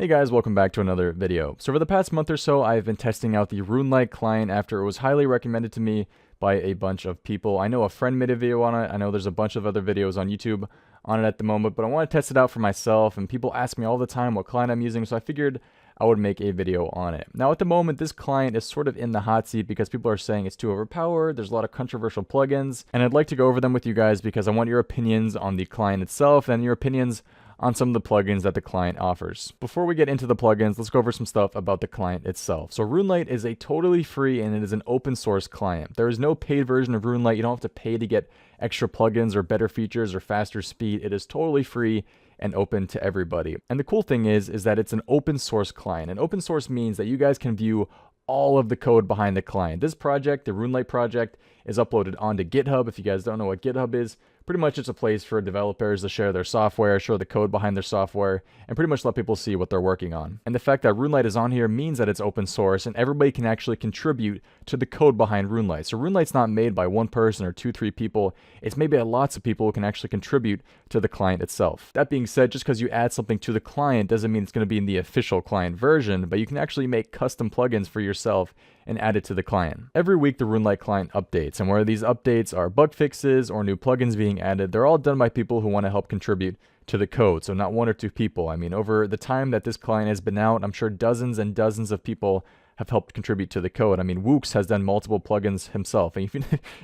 Hey guys, welcome back to another video. So for the past month or so, I've been testing out the RuneLite client after it was highly recommended to me by a bunch of people. I know a friend made a video on it. I know there's a bunch of other videos on YouTube on it at the moment, but I want to test it out for myself, and people ask me all the time what client I'm using, so I figured I would make a video on it. Now at the moment, this client is sort of in the hot seat because people are saying it's too overpowered, there's a lot of controversial plugins, and I'd like to go over them with you guys because I want your opinions on the client itself and your opinions on some of the plugins that the client offers. Before we get into the plugins, let's go over some stuff about the client itself. So RuneLite is a totally free and it is an open source client. There is no paid version of RuneLite. You don't have to pay to get extra plugins or better features or faster speed. It is totally free and open to everybody. And the cool thing is that it's an open source client. And open source means that you guys can view all of the code behind the client. This project, the RuneLite project, is uploaded onto GitHub. If you guys don't know what GitHub is, pretty much it's a place for developers to share their software, show the code behind their software, and pretty much let people see what they're working on. And the fact that RuneLite is on here means that it's open source and everybody can actually contribute to the code behind RuneLite. So RuneLite's not made by one person or 2-3 people. It's made by lots of people who can actually contribute to the client itself. That being said, just because you add something to the client doesn't mean it's going to be in the official client version, but you can actually make custom plugins for yourself and add it to the client. Every week the RuneLite client updates, and whether these updates are bug fixes or new plugins being added, they're all done by people who want to help contribute to the code, so not 1 or 2 people. I mean, over the time that this client has been out, I'm sure dozens and dozens of people have helped contribute to the code. I mean, Wooks has done multiple plugins himself, and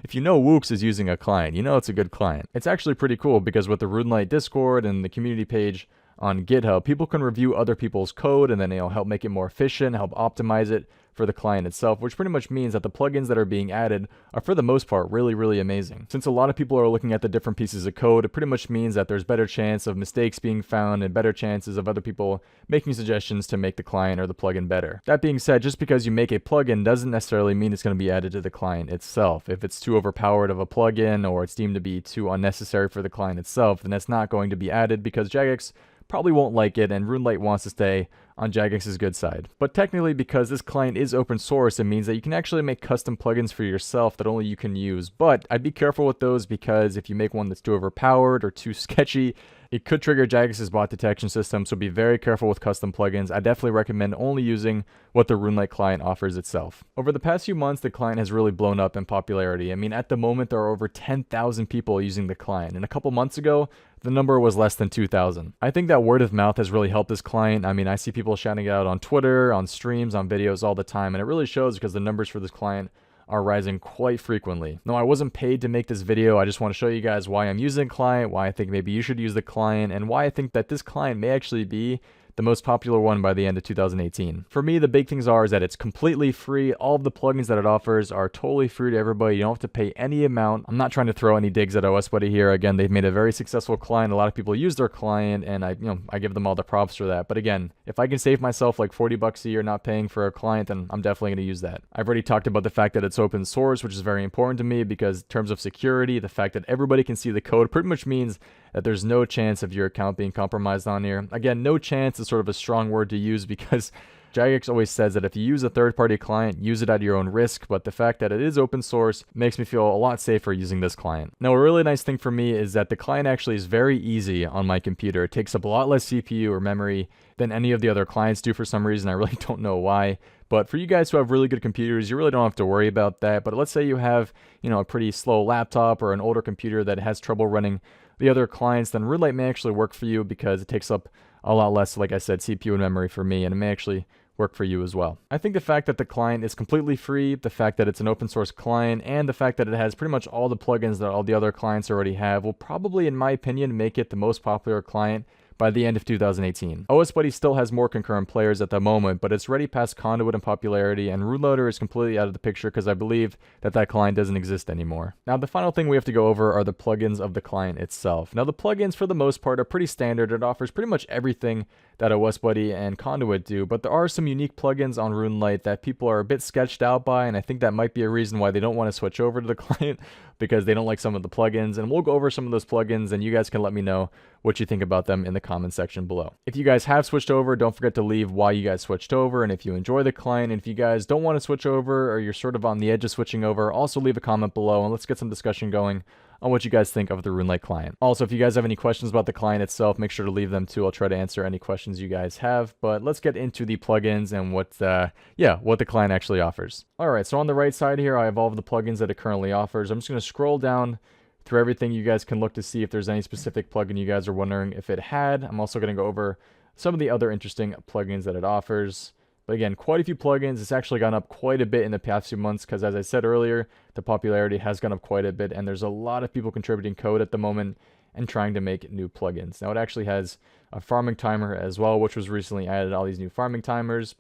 if you know Wooks is using a client, you know it's a good client. It's actually pretty cool because with the RuneLite Discord and the community page on GitHub, people can review other people's code and then it'll help make it more efficient, help optimize it for the client itself, which pretty much means that the plugins that are being added are for the most part really amazing. Since a lot of people are looking at the different pieces of code, it pretty much means that there's better chance of mistakes being found and better chances of other people making suggestions to make the client or the plugin better. That being said, just because you make a plugin doesn't necessarily mean it's going to be added to the client itself. If it's too overpowered of a plugin or it's deemed to be too unnecessary for the client itself, then it's not going to be added because Jagex probably won't like it, and RuneLite wants to stay on Jagex's good side. But technically, because this client is open source, it means that you can actually make custom plugins for yourself that only you can use. But I'd be careful with those because if you make one that's too overpowered or too sketchy, it could trigger Jagex's bot detection system, so be very careful with custom plugins. I definitely recommend only using what the RuneLite client offers itself. Over the past few months, the client has really blown up in popularity. I mean, at the moment, there are over 10,000 people using the client, and a couple months ago, the number was less than 2,000. I think that word of mouth has really helped this client. I mean, I see people shouting it out on Twitter, on streams, on videos all the time, and it really shows because the numbers for this client are rising quite frequently. No, I wasn't paid to make this video. I just want to show you guys why I'm using the client, why I think maybe you should use the client, and why I think that this client may actually be the most popular one by the end of 2018. For me, the big things is that it's completely free. All of the plugins that it offers are totally free to everybody. You don't have to pay any amount. I'm not trying to throw any digs at OSBuddy here. Again, they've made a very successful client. A lot of people use their client, and I give them all the props for that. But again, if I can save myself like 40 bucks a year not paying for a client, then I'm definitely going to use that. I've already talked about the fact that it's open source, which is very important to me because in terms of security, the fact that everybody can see the code pretty much means that there's no chance of your account being compromised on here. Again, no chance is sort of a strong word to use because Jagex always says that if you use a third-party client, use it at your own risk, but the fact that it is open source makes me feel a lot safer using this client. Now, a really nice thing for me is that the client actually is very easy on my computer. It takes up a lot less CPU or memory than any of the other clients do for some reason. I really don't know why. But for you guys who have really good computers, you really don't have to worry about that. But let's say you have, a pretty slow laptop or an older computer that has trouble running the other clients, then RuneLite may actually work for you because it takes up a lot less, like I said, CPU and memory for me, and it may actually work for you as well. I think the fact that the client is completely free, the fact that it's an open source client, and the fact that it has pretty much all the plugins that all the other clients already have will probably, in my opinion, make it the most popular client by the end of 2018. OSBuddy still has more concurrent players at the moment, but it's already past Conduit in popularity, and RuneLoader is completely out of the picture because I believe that client doesn't exist anymore. Now, the final thing we have to go over are the plugins of the client itself. Now, the plugins, for the most part, are pretty standard. It offers pretty much everything that OSBuddy and Conduit do, but there are some unique plugins on RuneLite that people are a bit sketched out by, and I think that might be a reason why they don't want to switch over to the client because they don't like some of the plugins, and we'll go over some of those plugins, and you guys can let me know what you think about them in the comment section below. If you guys have switched over, don't forget to leave why you guys switched over, and if you enjoy the client, and if you guys don't want to switch over, or you're sort of on the edge of switching over, also leave a comment below, and let's get some discussion going on what you guys think of the RuneLite client. Also, if you guys have any questions about the client itself, make sure to leave them too. I'll try to answer any questions you guys have. But let's get into the plugins and what the client actually offers. All right, so on the right side here, I have all of the plugins that it currently offers. I'm just going to scroll down through everything. You guys can look to see if there's any specific plugin you guys are wondering if it had. I'm also going to go over some of the other interesting plugins that it offers. But again, quite a few plugins. It's actually gone up quite a bit in the past few months because, as I said earlier, the popularity has gone up quite a bit, and there's a lot of people contributing code at the moment and trying to make new plugins. Now, it actually has a farming timer as well, which was recently added. All these new farming timers,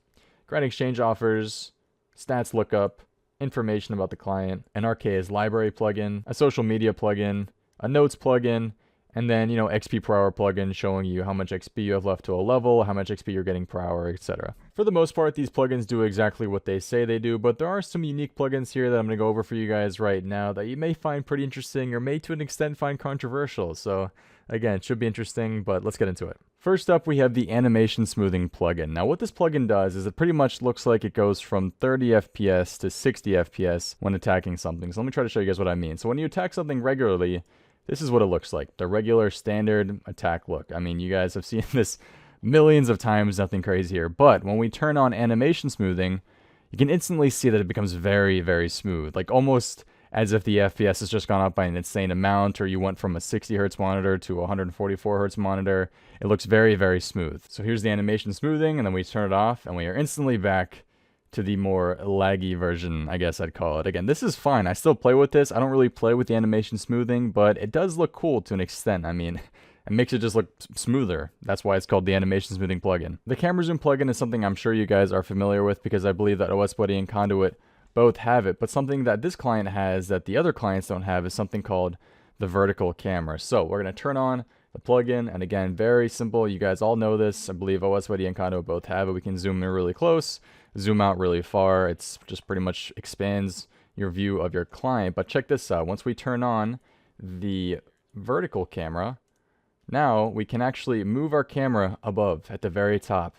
grant exchange offers, stats lookup, information about the client, an Arceus library plugin, a social media plugin, a notes plugin, and then, XP per hour plugin showing you how much XP you have left to a level, how much XP you're getting per hour, etc. For the most part, these plugins do exactly what they say they do, but there are some unique plugins here that I'm going to go over for you guys right now that you may find pretty interesting or may to an extent find controversial. So again, it should be interesting, but let's get into it. First up, we have the animation smoothing plugin. Now, what this plugin does is it pretty much looks like it goes from 30 FPS to 60 FPS when attacking something. So let me try to show you guys what I mean. So when you attack something regularly, this is what it looks like, the regular standard attack look. I mean, you guys have seen this millions of times, nothing crazy here. But when we turn on animation smoothing, you can instantly see that it becomes very, very smooth. Like almost as if the FPS has just gone up by an insane amount, or you went from a 60 Hz monitor to a 144 Hz monitor. It looks very, very smooth. So here's the animation smoothing, and then we turn it off, and we are instantly back to the more laggy version, I guess I'd call it. Again, this is fine. I still play with this. I don't really play with the animation smoothing, but it does look cool to an extent. I mean, it makes it just look smoother. That's why it's called the animation smoothing plugin. The camera zoom plugin is something I'm sure you guys are familiar with because I believe that OS Buddy and Conduit both have it, but something that this client has that the other clients don't have is something called the vertical camera. So we're going to turn on the plugin, and again, very simple. You guys all know this. I believe OS Buddy and Conduit both have it. We can zoom in really close, zoom out really far. It's just pretty much expands your view of your client. But check this out. Once we turn on the vertical camera, now we can actually move our camera above at the very top,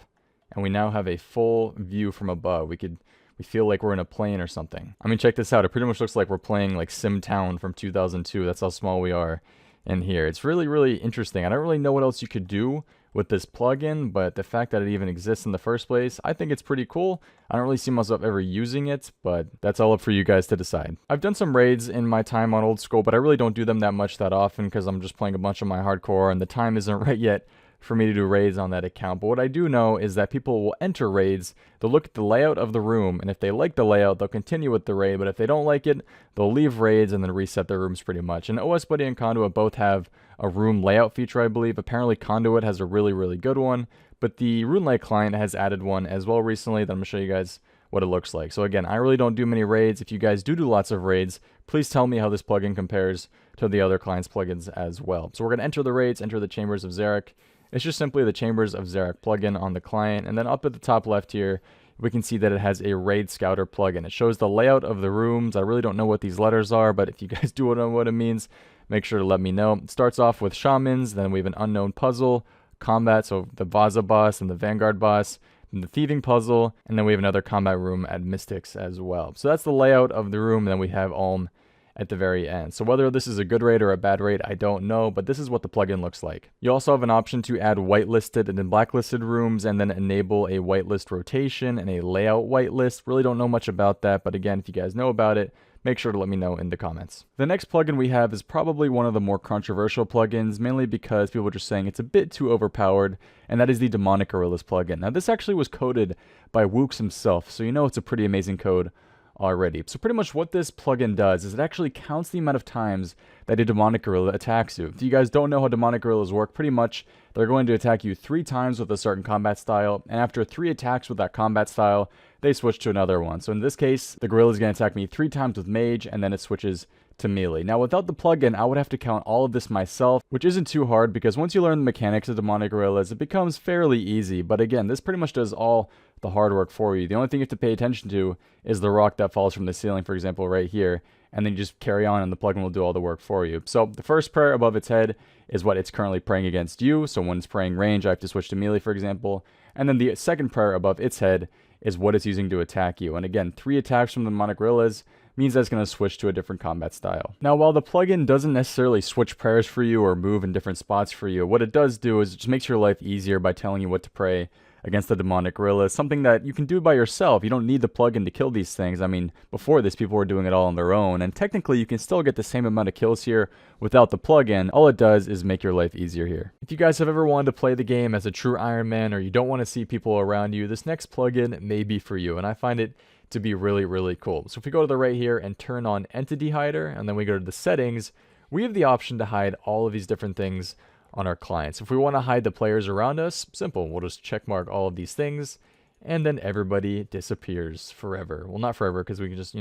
and we now have a full view from above. We feel like we're in a plane or something. I mean, check this out. It pretty much looks like we're playing like Sim Town from 2002. That's how small we are in here. It's really, really interesting. I don't really know what else you could do with this plugin, but the fact that it even exists in the first place, I think it's pretty cool. I don't really see myself ever using it, but that's all up for you guys to decide. I've done some raids in my time on Old School, but I really don't do them that much that often because I'm just playing a bunch of my hardcore and the time isn't right yet for me to do raids on that account. But what I do know is that people will enter raids, they'll look at the layout of the room, and if they like the layout, they'll continue with the raid, but if they don't like it, they'll leave raids and then reset their rooms pretty much. And OS Buddy and Conduit both have a room layout feature, I believe. Apparently Conduit has a really, really good one, but the RuneLite client has added one as well recently that I'm going to show you guys what it looks like. So again, I really don't do many raids. If you guys do lots of raids, please tell me how this plugin compares to the other client's plugins as well. So we're going to enter the raids, enter the Chambers of Xeric. It's just simply the Chambers of Xeric plugin on the client, and then up at the top left here, we can see that it has a Raid Scouter plugin. It shows the layout of the rooms. I really don't know what these letters are, but if you guys do know what it means, make sure to let me know. It starts off with Shamans, then we have an Unknown Puzzle, Combat, so the Vaza boss and the Vanguard boss, and the Thieving Puzzle, and then we have another combat room at Mystics as well. So that's the layout of the room, and then we have Ulm at the very end. So whether this is a good raid or a bad raid, I don't know, but this is what the plugin looks like. You also have an option to add whitelisted and then blacklisted rooms, and then enable a whitelist rotation and a layout whitelist. Really don't know much about that, but again, if you guys know about it, make sure to let me know in the comments. The next plugin we have is probably one of the more controversial plugins, mainly because people are just saying it's a bit too overpowered, and that is the Demonic Areolas plugin. Now, this actually was coded by Wooks himself, so you know it's a pretty amazing code already. So pretty much what this plugin does is it actually counts the amount of times that a Demonic Areola attacks you. If you guys don't know how Demonic Areolas work, pretty much they're going to attack you 3 times with a certain combat style, and after 3 attacks with that combat style, they switch to another one. So in this case, the gorilla is going to attack me 3 times with Mage, and then it switches to melee. Now, without the plugin, I would have to count all of this myself, which isn't too hard because once you learn the mechanics of Demonic Areolas, it becomes fairly easy. But again, this pretty much does all the hard work for you. The only thing you have to pay attention to is the rock that falls from the ceiling, for example, right here, and then you just carry on and the plugin will do all the work for you. So the first prayer above its head is what it's currently praying against you. So when it's praying range, I have to switch to melee, for example. And then the second prayer above its head is what it's using to attack you. And again, 3 attacks from the Demonic Areolas means that it's going to switch to a different combat style. Now, while the plugin doesn't necessarily switch prayers for you or move in different spots for you, what it does do is it just makes your life easier by telling you what to pray against the demonic gorillas, something that you can do by yourself. You don't need the plugin to kill these things. I mean, before this, people were doing it all on their own, and technically you can still get the same amount of kills here without the plugin. All it does is make your life easier here. If you guys have ever wanted to play the game as a true Iron Man, or you don't want to see people around you, this next plugin may be for you, and I find it to be really, really cool. So if we go to the right here and turn on Entity Hider, and then we go to the settings, we have the option to hide all of these different things on our clients. If we want to hide the players around us, simple. We'll just check mark all of these things, and then everybody disappears forever. Well, not forever, because we can just,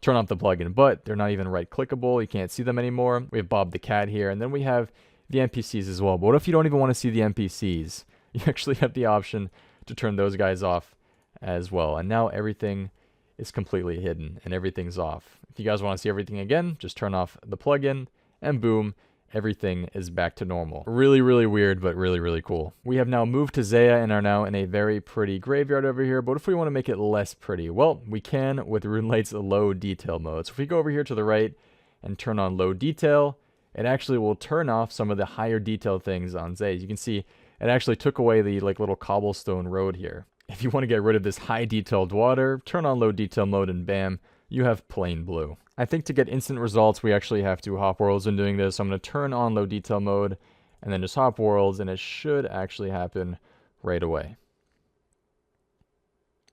turn off the plugin, but they're not even right clickable. You can't see them anymore. We have Bob the Cat here, and then we have the NPCs as well. But what if you don't even want to see the NPCs? You actually have the option to turn those guys off as well. And now everything is completely hidden and everything's off. If you guys want to see everything again, just turn off the plugin, and boom, everything is back to normal. Really, really weird, but really, really cool. We have now moved to Zaya and are now in a very pretty graveyard over here. But if we want to make it less pretty, well, we can with RuneLite's low detail mode. So if we go over here to the right and turn on low detail, it actually will turn off some of the higher detail things on Zaya. You can see it actually took away the little cobblestone road here. If you want to get rid of this high detailed water, turn on low detail mode and bam, you have plain blue. I think to get instant results, we actually have to hop worlds in doing this. So I'm going to turn on low detail mode and then just hop worlds, and it should actually happen right away.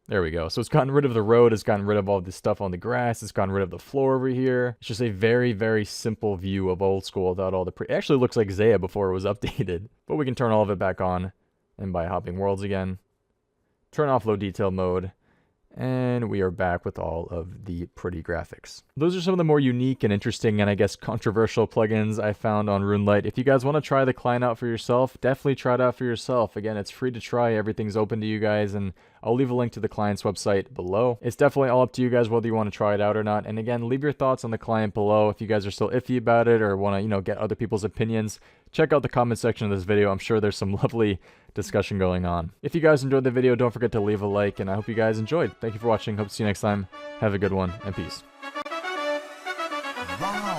There we go. So it's gotten rid of the road, it's gotten rid of all this stuff on the grass, it's gotten rid of the floor over here. It's just a very, very simple view of old school without all the it actually looks like Zaya before it was updated. But we can turn all of it back on, and by hopping worlds again, turn off low detail mode, and we are back with all of the pretty graphics. Those are some of the more unique and interesting and I guess controversial plugins I found on RuneLite. If you guys want to try the client out for yourself, definitely try it out for yourself. Again, it's free to try. Everything's open to you guys, and I'll leave a link to the client's website below. It's definitely all up to you guys whether you want to try it out or not. And again, leave your thoughts on the client below. If you guys are still iffy about it or want to, get other people's opinions, check out the comment section of this video. I'm sure there's some lovely discussion going on. If you guys enjoyed the video, don't forget to leave a like, and I hope you guys enjoyed. Thank you for watching. Hope to see you next time. Have a good one, and peace. Wow.